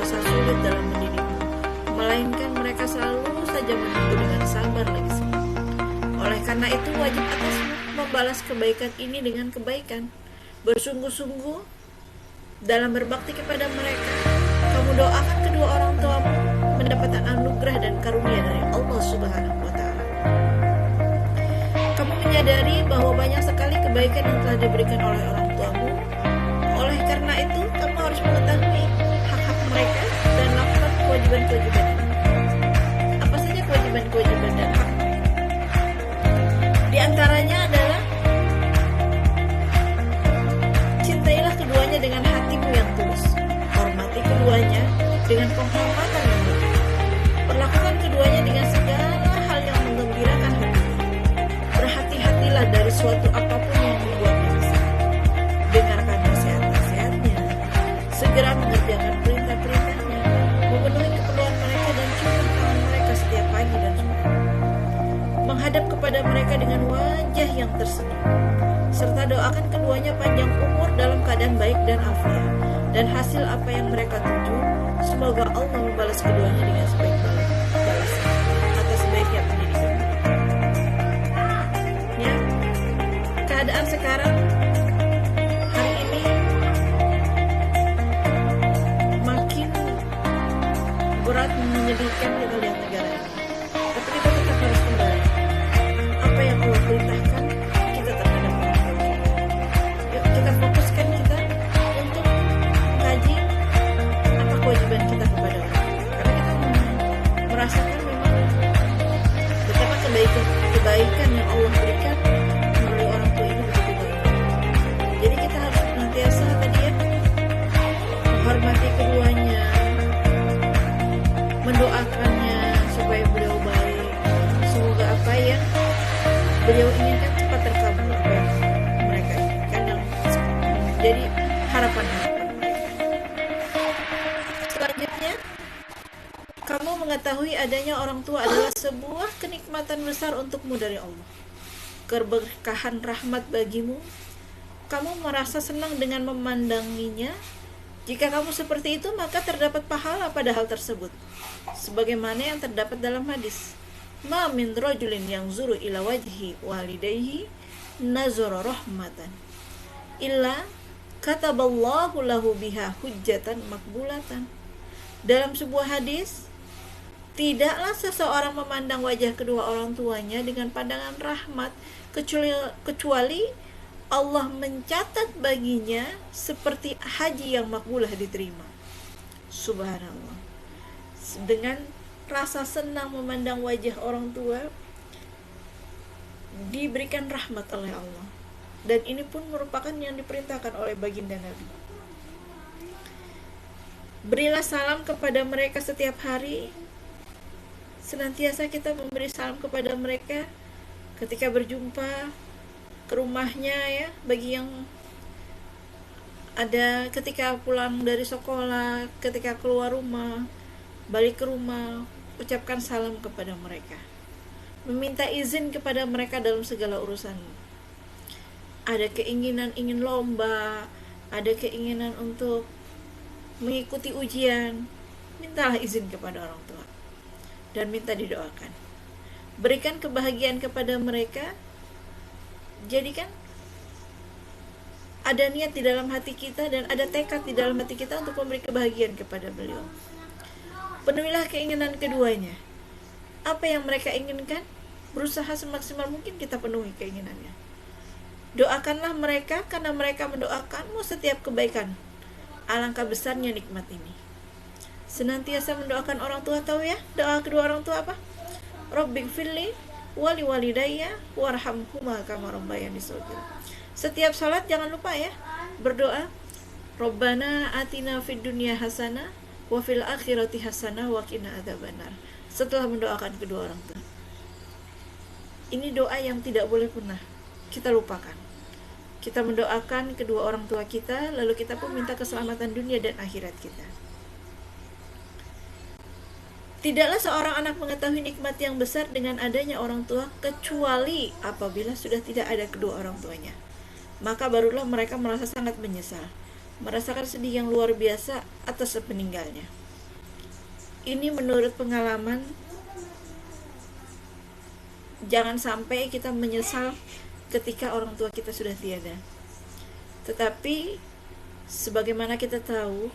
merasa sulit dalam mendidikmu, melainkan mereka selalu saja menunggu dengan sabar lagi semua. Oleh karena itu wajib atasmu membalas kebaikan ini dengan kebaikan. Bersungguh-sungguh dalam berbakti kepada mereka. Kamu doakan kedua orang tuamu mendapatkan anugerah dan karunia dari Allah Subhanahu wa Ta'ala. Kamu menyadari bahwa banyak sekali kebaikan yang telah diberikan oleh orang tuamu. Oleh karena itu, kamu harus mengetahui hak-hak mereka dan lakukan kewajiban-kewajiban ini. Apa saja kewajiban-kewajiban dan hak? Di antaranya adalah cintailah keduanya dengan hatimu yang tulus. Hormati keduanya dengan penghormatan yang mulia. Perlakukan keduanya dengan segala hal yang menggembirakan hatimu. Berhati-hatilah dari suatu apapun yang membuatnya kesal. Dengarkan nasihat-nasihatnya. Segera mengerjakan perintah-perintahnya. Memenuhi keperluan mereka dan cium tangan mereka setiap pagi dan sore. Menghadap kepada mereka dengan wajah yang tersenyum. Serta doakan keduanya panjang umur dalam keadaan baik dan afiat. Dan hasil apa yang mereka tuju, semoga Allah membalas keduanya dengan sebaik-baik balasan atas baiknya pendidikan. Ya, keadaan sekarang hari ini makin berat, menyedihkan kita lihat negara ini. Tapi kita tetap harus kembali. Apa yang Allah perintahkan kita terhadap orang tua kita. Yuk kita fokuskan kita untuk mengkaji apa kewajiban kita kepada orang tua. Karena kita merasakan memang betapa kebaikan yang Allah berikan melalui orang tua ini begitu banyak. Jadi kita harus senantiasa tadi ya menghormati keduanya, mendoakannya supaya beliau baik. Semoga apa yang beliau inginkan cepat terkabul, apa yang mereka inginkan yang jadi harapan-harapan mereka. Selanjutnya, kamu mengetahui adanya orang tua adalah sebuah kenikmatan besar untukmu dari Allah. Keberkahan rahmat bagimu. Kamu merasa senang dengan memandanginya. Jika kamu seperti itu, maka terdapat pahala pada hal tersebut. Sebagaimana yang terdapat dalam hadis. Ma min rajulin yanzuru ila wajhi walidayhi nazara rahmatan illa kataballahu lahu biha hujjatan makbulatan. Dalam sebuah hadis, tidaklah seseorang memandang wajah kedua orang tuanya dengan pandangan rahmat kecuali Allah mencatat baginya seperti haji yang makbulah diterima. Subhanallah. Dengan rasa senang memandang wajah orang tua, diberikan rahmat oleh Allah. Dan ini pun merupakan yang diperintahkan oleh baginda Nabi. Berilah salam kepada mereka setiap hari. Senantiasa kita memberi salam kepada mereka ketika berjumpa ke rumahnya ya, bagi yang ada ketika pulang dari sekolah, ketika keluar rumah, balik ke rumah, ucapkan salam kepada mereka. Meminta izin kepada mereka dalam segala urusan. Ada keinginan ingin lomba, ada keinginan untuk mengikuti ujian, mintalah izin kepada orang tua dan minta didoakan. Berikan kebahagiaan kepada mereka. Jadikan ada niat di dalam hati kita dan ada tekad di dalam hati kita untuk memberi kebahagiaan kepada beliau. Penuhilah keinginan keduanya. Apa yang mereka inginkan, berusaha semaksimal mungkin kita penuhi keinginannya. Doakanlah mereka karena mereka mendoakanmu setiap kebaikan. Alangkah besarnya nikmat ini. Senantiasa mendoakan orang tua, tahu ya? Doa kedua orang tua apa? Rabbighfirli wali walidayya warhamhuma kama rabbayani shaghira. Setiap salat jangan lupa ya berdoa, Rabbana atina fid dunya hasanah wa fil akhirati hasanah wa qina adzabannar. Setelah mendoakan kedua orang tua. Ini doa yang tidak boleh pernah kita lupakan. Kita mendoakan kedua orang tua kita, lalu kita pun minta keselamatan dunia dan akhirat kita. Tidaklah seorang anak mengetahui nikmat yang besar dengan adanya orang tua kecuali apabila sudah tidak ada kedua orang tuanya. Maka barulah mereka merasa sangat menyesal, merasakan sedih yang luar biasa atas peninggalnya. ini menurut pengalaman. Jangan sampai kita menyesal ketika orang tua kita sudah tiada. Tetapi sebagaimana kita tahu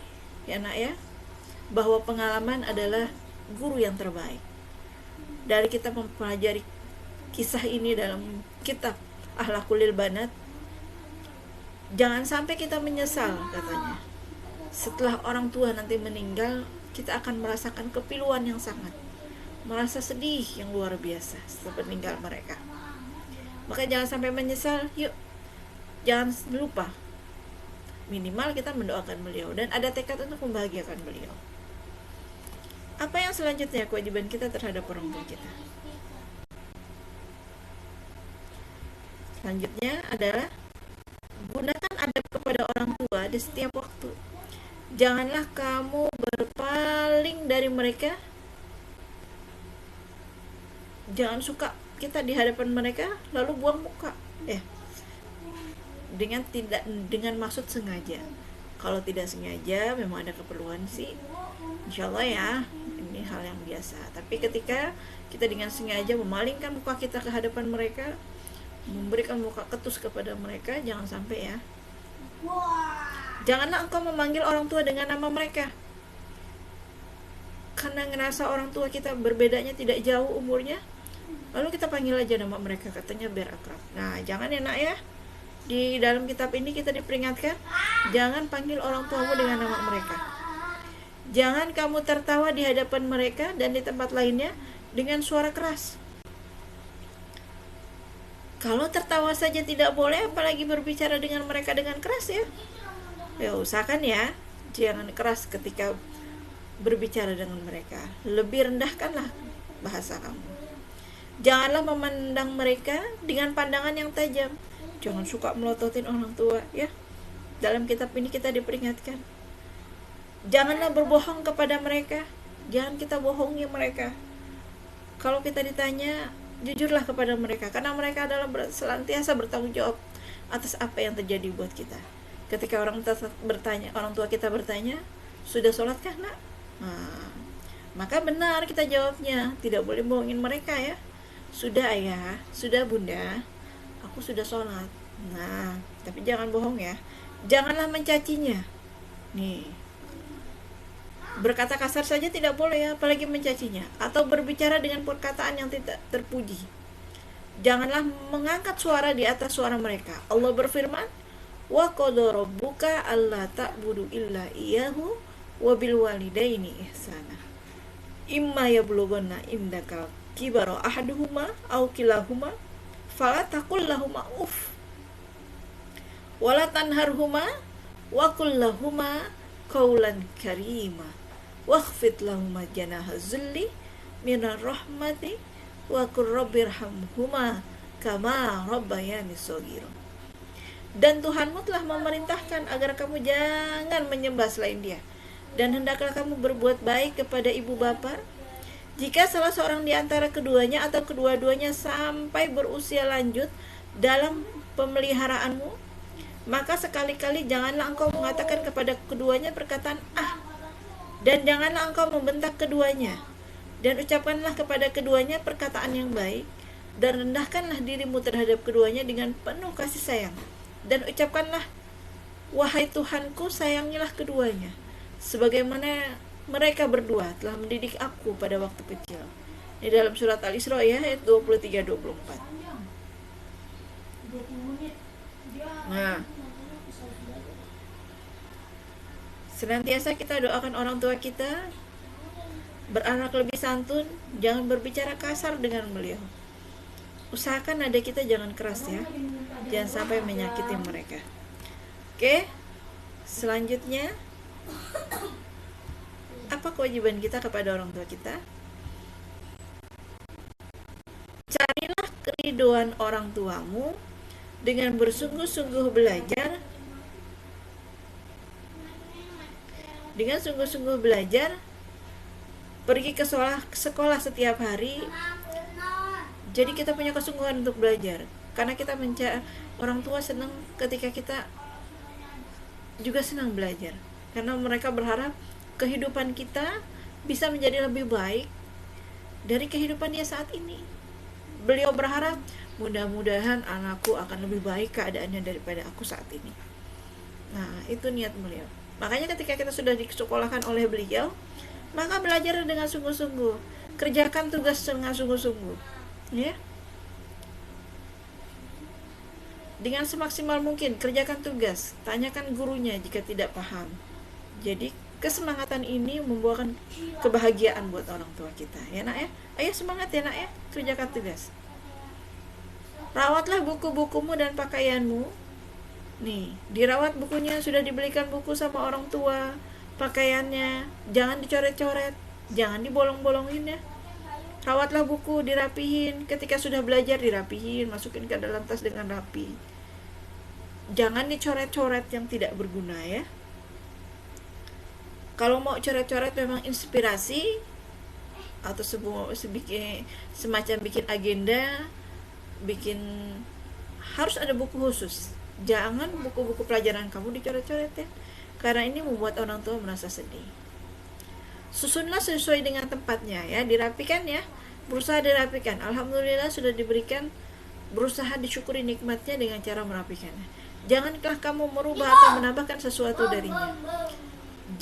ya nak ya, bahwa pengalaman adalah guru yang terbaik. Dari kita mempelajari kisah ini dalam kitab Akhlaqul Banat, jangan sampai kita menyesal katanya. Setelah orang tua nanti meninggal, kita akan merasakan kepiluan yang sangat, merasa sedih yang luar biasa setelah meninggal mereka. Maka jangan sampai menyesal. Yuk, jangan lupa minimal kita mendoakan beliau dan ada tekad untuk membahagiakan beliau. Apa yang selanjutnya kewajiban kita terhadap orang tua kita? Selanjutnya adalah gunakan adab kepada orang tua di setiap waktu. Janganlah kamu berpaling dari mereka. Jangan suka kita di hadapan mereka lalu buang muka dengan maksud sengaja. Kalau tidak sengaja memang ada keperluan sih, insya Allah ya ini hal yang biasa. Tapi ketika kita dengan sengaja memalingkan muka kita ke hadapan mereka, memberikan muka ketus kepada mereka, jangan sampai ya. Janganlah engkau memanggil orang tua dengan nama mereka, karena ngerasa orang tua kita berbedanya tidak jauh umurnya, lalu kita panggil aja nama mereka, katanya biar akrab. Nah, jangan ya nak ya. Di dalam kitab ini kita diperingatkan, jangan panggil orang tuamu dengan nama mereka. Jangan kamu tertawa di hadapan mereka dan di tempat lainnya dengan suara keras. Kalau tertawa saja tidak boleh, apalagi berbicara dengan mereka dengan keras ya. Ya usahakan ya, jangan keras ketika berbicara dengan mereka. Lebih rendahkanlah bahasa kamu. Janganlah memandang mereka dengan pandangan yang tajam. Jangan suka melototin orang tua ya. Dalam kitab ini kita diperingatkan. Janganlah berbohong kepada mereka. Jangan kita bohongi mereka. Kalau kita ditanya, jujurlah kepada mereka, karena mereka adalah senantiasa bertanggung jawab atas apa yang terjadi buat kita. Ketika orang tua kita bertanya, sudah sholatkah nak? Nah, maka benar kita jawabnya, tidak boleh bohongin mereka ya. Sudah ayah, sudah bunda, aku sudah sholat. Nah, tapi jangan bohong ya. Janganlah mencacinya. Nih, berkata kasar saja tidak boleh ya, apalagi mencacinya, atau berbicara dengan perkataan yang tidak terpuji. Janganlah mengangkat suara di atas suara mereka. Allah berfirman, wa qada rabbuka alla ta'budu illa iyyahu wa bil walidaini ihsana. Imma yablughanna indakal kibara ahaduhuma aw kilahuma fala taqul lahumā uff wala tanharhuma wa qul lahumā qawlan karīma wakhfid lahumā janaha zulli minar rahmati wa qur rabbirhamhuma kama rabbayani shaghira. Dan Tuhanmu telah memerintahkan agar kamu jangan menyembah selain Dia, dan hendaklah kamu berbuat baik kepada ibu bapa. Jika salah seorang di antara keduanya atau kedua-duanya sampai berusia lanjut dalam pemeliharaanmu, maka sekali-kali janganlah engkau mengatakan kepada keduanya perkataan ah, dan janganlah engkau membentak keduanya, dan ucapkanlah kepada keduanya perkataan yang baik, dan rendahkanlah dirimu terhadap keduanya dengan penuh kasih sayang, dan ucapkanlah, wahai Tuhanku, sayangilah keduanya sebagaimana mereka berdua telah mendidik aku pada waktu kecil. Di dalam surat Al-Isra ya, ayat 23-24. Nah, senantiasa kita doakan orang tua kita beranak lebih santun, jangan berbicara kasar dengan beliau. Usahakan nada kita jangan keras ya, jangan sampai menyakiti mereka. Oke, selanjutnya apa kewajiban kita kepada orang tua kita? Carilah keriduan orang tuamu dengan bersungguh-sungguh belajar. Dengan sungguh-sungguh belajar, pergi ke sekolah setiap hari. Jadi kita punya kesungguhan untuk belajar, karena kita orang tua senang ketika kita juga senang belajar, karena mereka berharap kehidupan kita bisa menjadi lebih baik dari kehidupan dia saat ini. Beliau berharap mudah-mudahan anakku akan lebih baik keadaannya daripada aku saat ini. Nah, itu niat beliau. Makanya ketika kita sudah disekolahkan oleh beliau, maka belajar dengan sungguh-sungguh, kerjakan tugas dengan sungguh-sungguh, ya. Dengan semaksimal mungkin kerjakan tugas, tanyakan gurunya jika tidak paham. Jadi kesemangatan ini membuahkan kebahagiaan buat orang tua kita, ya nak ya. Ayo semangat ya nak ya, kerjakan tugas. Rawatlah buku-bukumu dan pakaianmu. Nih, dirawat bukunya, sudah dibelikan buku sama orang tua, pakaiannya jangan dicoret-coret, jangan dibolong-bolongin ya. Rawatlah buku, dirapihin, ketika sudah belajar dirapihin, masukin ke dalam tas dengan rapi. Jangan dicoret-coret yang tidak berguna ya. Kalau mau coret-coret memang inspirasi atau semacam bikin agenda, bikin, harus ada buku khusus. Jangan buku-buku pelajaran kamu dicoret-coret ya, karena ini membuat orang tua merasa sedih. Susunlah sesuai dengan tempatnya ya, dirapikan ya, berusaha dirapikan. Alhamdulillah sudah diberikan, berusaha disyukuri nikmatnya dengan cara merapikannya. Janganlah kamu merubah atau menambahkan sesuatu darinya.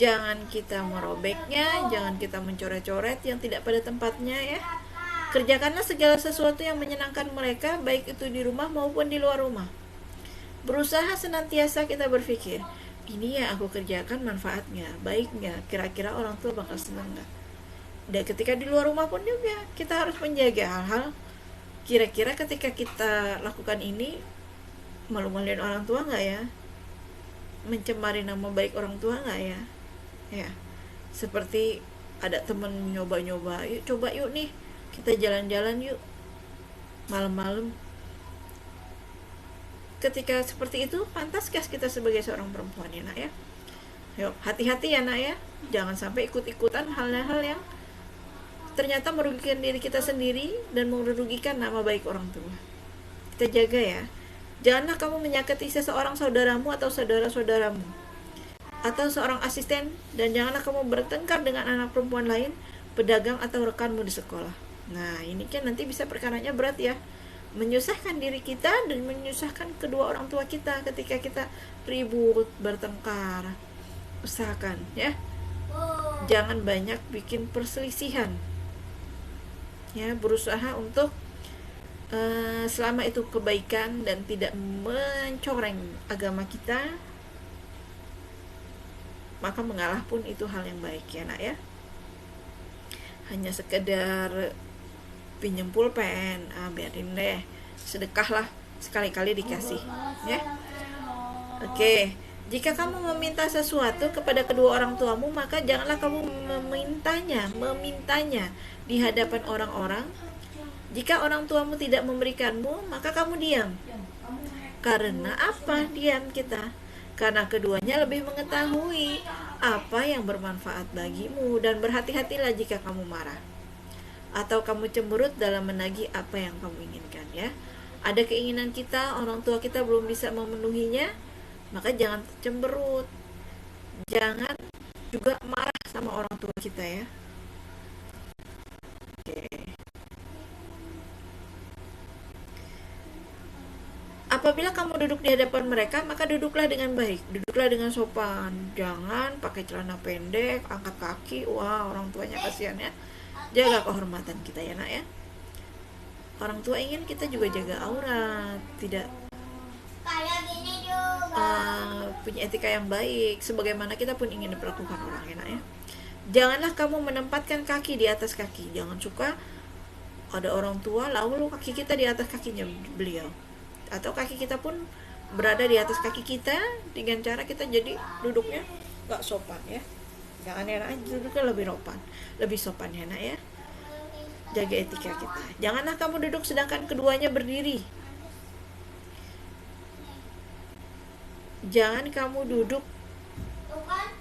Jangan kita merobeknya, jangan kita mencoret-coret yang tidak pada tempatnya ya. Kerjakanlah segala sesuatu yang menyenangkan mereka, baik itu di rumah maupun di luar rumah. Berusaha senantiasa kita berpikir, ini yang aku kerjakan manfaatnya, baiknya, kira-kira orang tua bakal senang gak? Dan ketika di luar rumah pun juga kita harus menjaga hal-hal, kira-kira ketika kita lakukan ini malu-maluin orang tua gak ya, mencemari nama baik orang tua gak ya. Ya, seperti ada temen nyoba-nyoba, yuk coba yuk nih, kita jalan-jalan yuk malam-malam. Ketika seperti itu, pantaskah kita sebagai seorang perempuan ya nak ya? Yuk, hati-hati ya nak ya, jangan sampai ikut-ikutan hal-hal yang ternyata merugikan diri kita sendiri dan merugikan nama baik orang tua. Kita jaga ya. Janganlah kamu menyakiti seseorang saudaramu atau saudara-saudaramu atau seorang asisten, dan janganlah kamu bertengkar dengan anak perempuan lain, pedagang atau rekanmu di sekolah. Nah, ini kan nanti bisa perkaranya berat ya, menyusahkan diri kita dan menyusahkan kedua orang tua kita ketika kita ribut, bertengkar. Usahakan ya, jangan banyak bikin perselisihan ya, berusaha untuk selama itu kebaikan dan tidak mencoreng agama kita, maka mengalah pun itu hal yang baik ya nak ya. Hanya sekedar pinjem pulpen, biarin deh, sedekahlah sekali-kali dikasih ya. Oke, jika kamu meminta sesuatu kepada kedua orang tuamu, maka janganlah kamu memintanya di hadapan orang-orang. Jika orang tuamu tidak memberikanmu, maka kamu diam. Karena apa diam kita? Karena keduanya lebih mengetahui apa yang bermanfaat bagimu, dan berhati-hatilah jika kamu marah atau kamu cemberut dalam menagih apa yang kamu inginkan ya. Ada keinginan kita, orang tua kita belum bisa memenuhinya, maka jangan cemberut, jangan juga marah sama orang tua kita ya. Oke. Apabila kamu duduk di hadapan mereka, maka duduklah dengan baik, duduklah dengan sopan, jangan pakai celana pendek, angkat kaki, wah orang tuanya kasihan ya. Jaga kehormatan kita ya nak ya. Orang tua ingin kita juga jaga aurat, tidak punya etika yang baik, sebagaimana kita pun ingin diperlakukan orang ya nak ya. Janganlah kamu menempatkan kaki di atas kaki. Jangan suka ada orang tua lalu kaki kita di atas kakinya beliau, atau kaki kita pun berada di atas kaki kita dengan cara kita jadi duduknya gak sopan ya. Jangan ya nak, duduknya lebih sopan ya nak ya. Jaga etika kita. Janganlah kamu duduk sedangkan keduanya berdiri. Jangan kamu duduk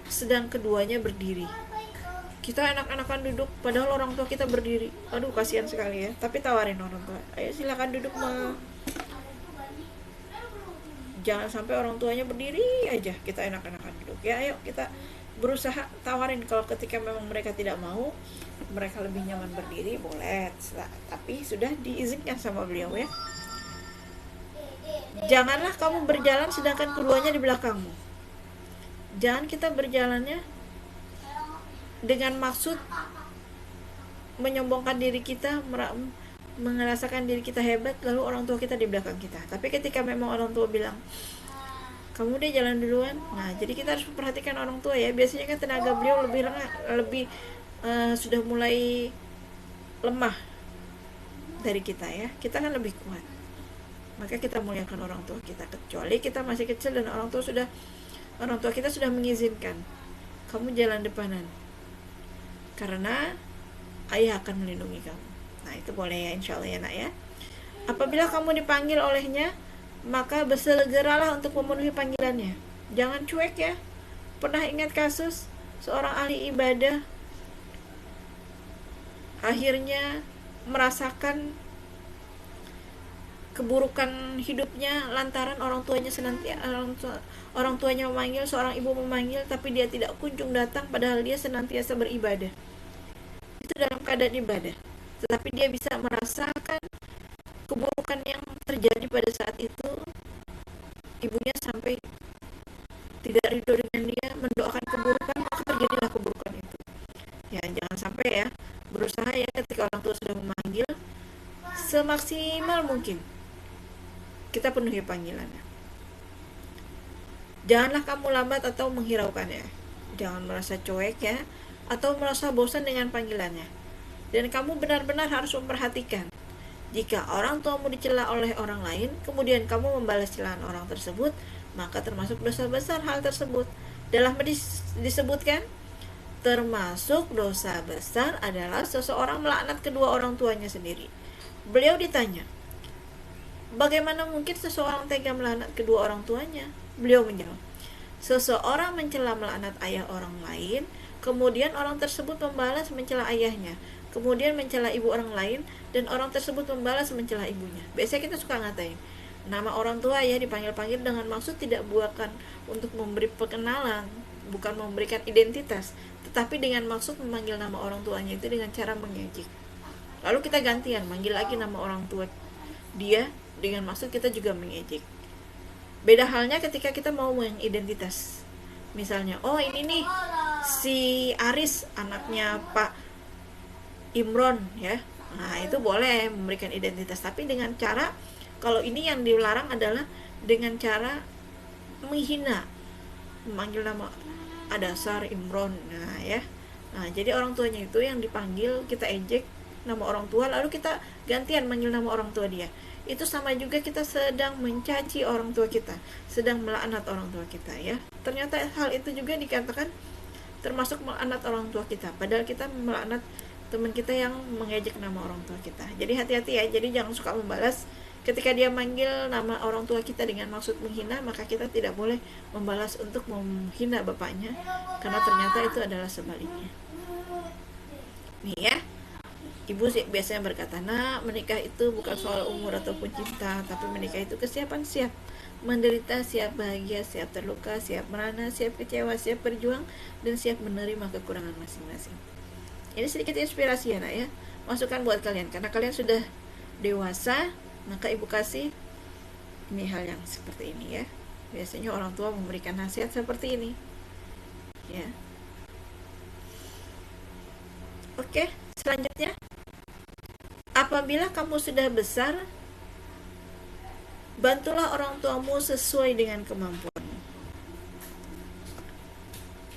sedang keduanya berdiri. Kita enak-enakan duduk padahal orang tua kita berdiri. Aduh kasihan sekali ya. Tapi tawarin orang tua, ayo silakan duduk mah. Jangan sampai orang tuanya berdiri aja kita enak-enakan duduk ya. Ayo kita berusaha tawarin. Kalau ketika memang mereka tidak mau, mereka lebih nyaman berdiri, boleh, tapi sudah diizinkan sama beliau ya. Janganlah kamu berjalan sedangkan keduanya di belakangmu. Jangan kita berjalannya dengan maksud menyombongkan diri kita, merasakan diri kita hebat, lalu orang tua kita di belakang kita. Tapi ketika memang orang tua bilang, kamu deh jalan duluan, nah jadi kita harus memperhatikan orang tua ya. Biasanya kan tenaga beliau lebih sudah mulai lemah dari kita ya. Kita kan lebih kuat, maka kita muliakan orang tua kita. Kecuali kita masih kecil dan orang tua kita sudah mengizinkan kamu jalan depanan, karena ayah akan melindungi kamu. Nah itu boleh ya, insya Allah ya nak ya. Apabila kamu dipanggil olehnya, maka bersegeralah untuk memenuhi panggilannya. Jangan cuek ya. Pernah ingat kasus seorang ahli ibadah akhirnya merasakan keburukan hidupnya lantaran orang tuanya memanggil, seorang ibu memanggil, tapi dia tidak kunjung datang padahal dia senantiasa beribadah. Itu dalam keadaan ibadah, tetapi dia bisa merasakan keburukan yang terjadi pada saat itu. Ibunya sampai tidak ridho dengan dia, mendoakan keburukan, maka terjadilah keburukan itu ya. Jangan sampai ya, berusaha ya ketika orang tua sudah memanggil, semaksimal mungkin kita penuhi panggilannya. Janganlah kamu lambat atau menghiraukannya. Jangan merasa cuek ya, atau merasa bosan dengan panggilannya. Dan kamu benar-benar harus memperhatikan, jika orang tuamu dicela oleh orang lain, kemudian kamu membalas celaan orang tersebut, maka termasuk dosa besar hal tersebut. Dalam hadis disebutkan, termasuk dosa besar adalah seseorang melaknat kedua orang tuanya sendiri. Beliau ditanya, bagaimana mungkin seseorang tega melaknat kedua orang tuanya? Beliau menjawab, seseorang mencela melaknat ayah orang lain, kemudian orang tersebut membalas mencela ayahnya, kemudian mencela ibu orang lain, dan orang tersebut membalas mencela ibunya. Biasanya kita suka ngatain nama orang tua ya, dipanggil-panggil dengan maksud tidak bukan untuk memberi perkenalan, bukan memberikan identitas, tetapi dengan maksud memanggil nama orang tuanya itu dengan cara mengejek. Lalu kita gantian manggil lagi nama orang tua dia dengan maksud kita juga mengejek. Beda halnya ketika kita mau mengidentitas. Misalnya, oh ini nih si Aris anaknya Pak Imron ya. Nah, itu boleh memberikan identitas, tapi dengan cara, kalau ini yang dilarang adalah dengan cara menghina, memanggil nama Adasar Imron. Nah, ya. Nah, jadi orang tuanya itu yang dipanggil, kita ejek nama orang tua, lalu kita gantian manggil nama orang tua dia. Itu sama juga kita sedang mencaci orang tua kita, sedang melaknat orang tua kita ya. Ternyata hal itu juga dikatakan termasuk melaknat orang tua kita, padahal kita melaknat teman kita yang mengejek nama orang tua kita. Jadi hati-hati ya, jadi jangan suka membalas ketika dia manggil nama orang tua kita dengan maksud menghina, maka kita tidak boleh membalas untuk menghina bapaknya, karena ternyata itu adalah sebaliknya. Nih ya, ibu biasanya berkata, nah menikah itu bukan soal umur ataupun cinta, tapi menikah itu kesiapan, siap menderita, siap bahagia, siap terluka, siap merana, siap kecewa, siap berjuang, dan siap menerima kekurangan masing-masing. Ini sedikit inspirasi ya nak ya, masukan buat kalian, karena kalian sudah dewasa, maka ibu kasih ini hal yang seperti ini ya. Biasanya orang tua memberikan nasihat seperti ini ya. Oke, selanjutnya, apabila kamu sudah besar, bantulah orang tuamu sesuai dengan kemampuanmu.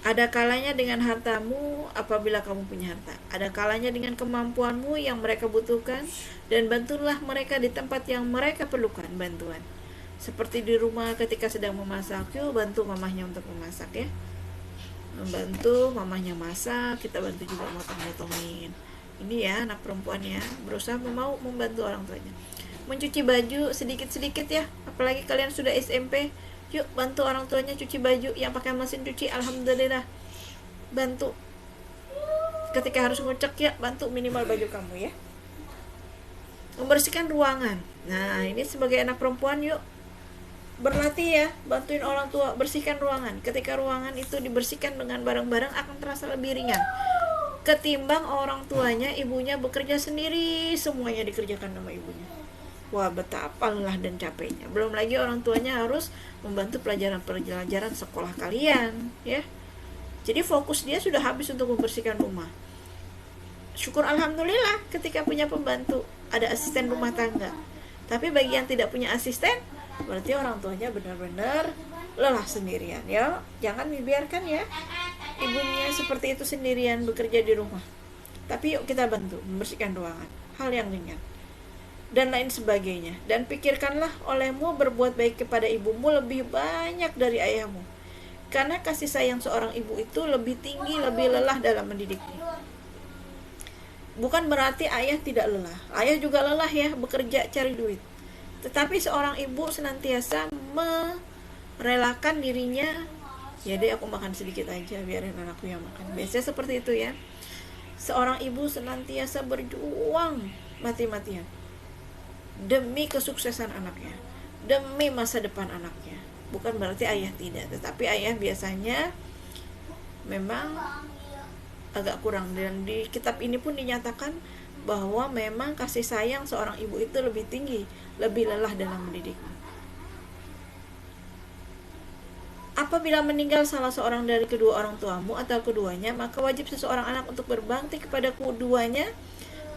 Ada kalanya dengan hartamu apabila kamu punya harta, ada kalanya dengan kemampuanmu yang mereka butuhkan, dan bantulah mereka di tempat yang mereka perlukan bantuan. Seperti di rumah ketika sedang memasak, yuk bantu mamahnya untuk memasak ya. Membantu mamahnya masak, kita bantu juga motong-motongin. Ini ya anak perempuan ya, berusaha mau membantu orang tuanya. Mencuci baju sedikit-sedikit ya, apalagi kalian sudah SMP, yuk bantu orang tuanya cuci baju. Yang pakai mesin cuci, alhamdulillah, bantu. Ketika harus ngecek ya, bantu minimal baju kamu ya. Membersihkan ruangan, nah ini sebagai anak perempuan, yuk Berlatih ya, bantuin orang tua bersihkan ruangan. Ketika ruangan itu dibersihkan dengan barang-barang akan terasa lebih ringan ketimbang orang tuanya, ibunya bekerja sendiri, semuanya dikerjakan sama ibunya. Wah, betapa lelah dan capeknya. Belum lagi orang tuanya harus membantu pelajaran-pelajaran sekolah kalian, ya. Jadi fokus dia sudah habis untuk membersihkan rumah. Syukur alhamdulillah ketika punya pembantu, ada asisten rumah tangga. Tapi bagi yang tidak punya asisten, berarti orang tuanya benar-benar lelah sendirian, ya. Jangan dibiarkan ya ibunya seperti itu sendirian bekerja di rumah. Tapi yuk kita bantu membersihkan ruangan, hal yang ringan dan lain sebagainya. Dan pikirkanlah olehmu berbuat baik kepada ibumu lebih banyak dari ayahmu, karena kasih sayang seorang ibu itu lebih tinggi, lebih lelah dalam mendidikmu. Bukan berarti ayah tidak lelah, ayah juga lelah ya, bekerja cari duit. Tetapi seorang ibu senantiasa merelakan dirinya, ya deh aku makan sedikit aja biarin anakku yang makan. Biasanya seperti itu ya. Seorang ibu senantiasa berjuang mati-matian demi kesuksesan anaknya, demi masa depan anaknya. Bukan berarti ayah tidak, tetapi ayah biasanya memang agak kurang. Dan di kitab ini pun dinyatakan bahwa memang kasih sayang seorang ibu itu lebih tinggi, lebih lelah dalam mendidik. Apabila meninggal salah seorang dari kedua orang tuamu atau keduanya, maka wajib seseorang anak untuk berbakti kepada keduanya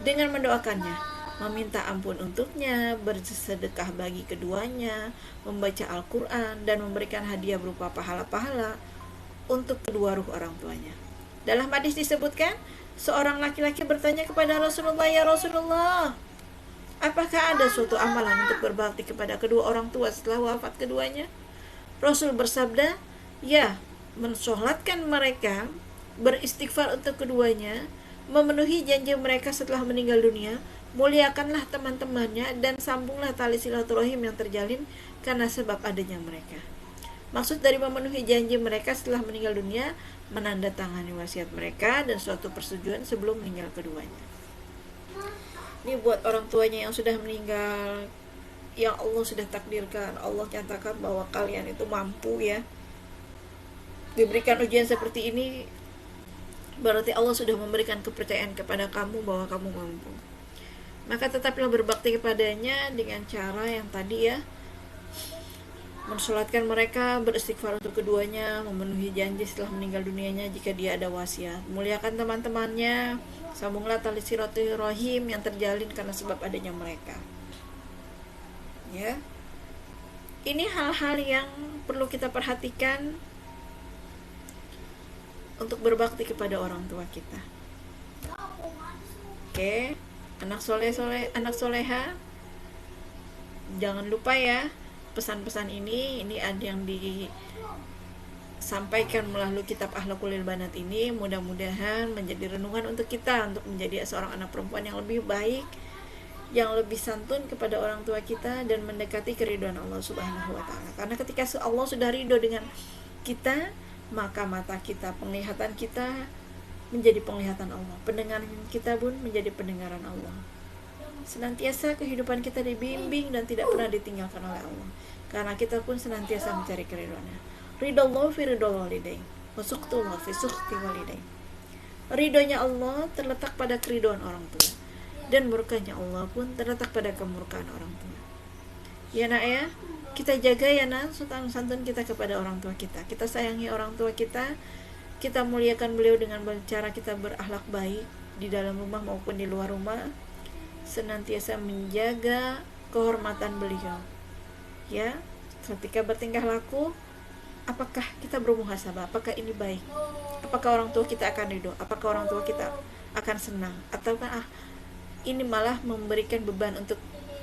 dengan mendoakannya, meminta ampun untuknya, bersedekah bagi keduanya, membaca Al-Quran, dan memberikan hadiah berupa pahala-pahala untuk kedua ruh orang tuanya. Dalam hadis disebutkan, seorang laki-laki bertanya kepada Rasulullah, "Ya Rasulullah, apakah ada suatu amalan untuk berbakti kepada kedua orang tua setelah wafat keduanya?" Rasul bersabda, "Ya, mensolatkan mereka, beristighfar untuk keduanya, memenuhi janji mereka setelah meninggal dunia, muliakanlah teman-temannya, dan sambunglah tali silaturahim yang terjalin karena sebab adanya mereka." Maksud dari memenuhi janji mereka setelah meninggal dunia, menandatangani wasiat mereka dan suatu persetujuan sebelum meninggal keduanya. Ini buat orang tuanya yang sudah meninggal, yang Allah sudah takdirkan, Allah nyatakan bahwa kalian itu mampu ya, diberikan ujian seperti ini, berarti Allah sudah memberikan kepercayaan kepada kamu bahwa kamu mampu. Maka tetaplah berbakti kepadanya dengan cara yang tadi ya, mensolatkan mereka, beristighfar untuk keduanya, memenuhi janji setelah meninggal dunianya jika dia ada wasiat, muliakan teman-temannya, sambunglah tali silaturahim yang terjalin karena sebab adanya mereka. Ya, ini hal-hal yang perlu kita perhatikan untuk berbakti kepada orang tua kita. Oke, anak anak soleha, jangan lupa ya, pesan-pesan ini ada yang disampaikan melalui kitab Akhlaqul Banat ini. Mudah-mudahan menjadi renungan untuk kita untuk menjadi seorang anak perempuan yang lebih baik, yang lebih santun kepada orang tua kita, dan mendekati keridhaan Allah Subhanahu wa taala. Karena ketika Allah sudah ridho dengan kita, maka mata kita, penglihatan kita menjadi penglihatan Allah, pendengaran kita pun menjadi pendengaran Allah. Senantiasa kehidupan kita dibimbing dan tidak pernah ditinggalkan oleh Allah, karena kita pun senantiasa mencari keridhaannya. Ridallahu fi ridal walidain wa suqtullah fi suqti walidain. Ridhonya Allah terletak pada keridhaan orang tua, dan murkanya Allah pun terletak pada kemurkaan orang tua. Ya nak ya, kita jaga ya nak sopan santun kita kepada orang tua kita. Kita sayangi orang tua kita muliakan beliau dengan cara kita berakhlak baik di dalam rumah maupun di luar rumah, senantiasa menjaga kehormatan beliau. Ya, ketika bertingkah laku, apakah kita bermuhasabah, apakah ini baik, apakah orang tua kita akan ridho, apakah orang tua kita akan senang, ataukah ini malah memberikan beban untuk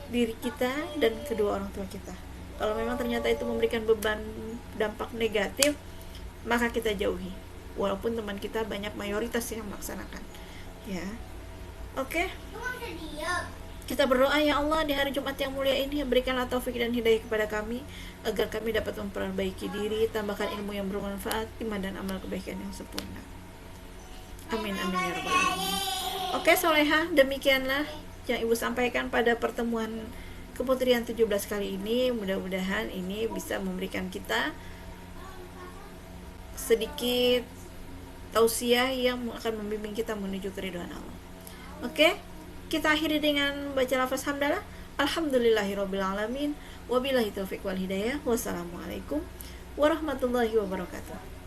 diri kita dan kedua orang tua kita. Kalau memang ternyata itu memberikan beban, dampak negatif, maka kita jauhi, walaupun teman kita banyak mayoritas yang melaksanakan. Ya, oke. Kita berdoa, ya Allah, di hari Jumat yang mulia ini berikanlah taufik dan hidayah kepada kami, agar kami dapat memperbaiki diri, tambahkan ilmu yang bermanfaat, iman dan amal kebaikan yang sempurna. Amin amin ya rabbal alamin. Oke soleha, demikianlah yang ibu sampaikan pada pertemuan keputrian 17 kali ini mudah-mudahan ini bisa memberikan kita sedikit tausiah yang akan membimbing kita menuju keridhaan Allah. Oke, kita akhiri dengan baca lafaz hamdalah. Alhamdulillahirobbilalamin. Wabillahi taufiq wal hidayah. Wassalamualaikum warahmatullahi wabarakatuh.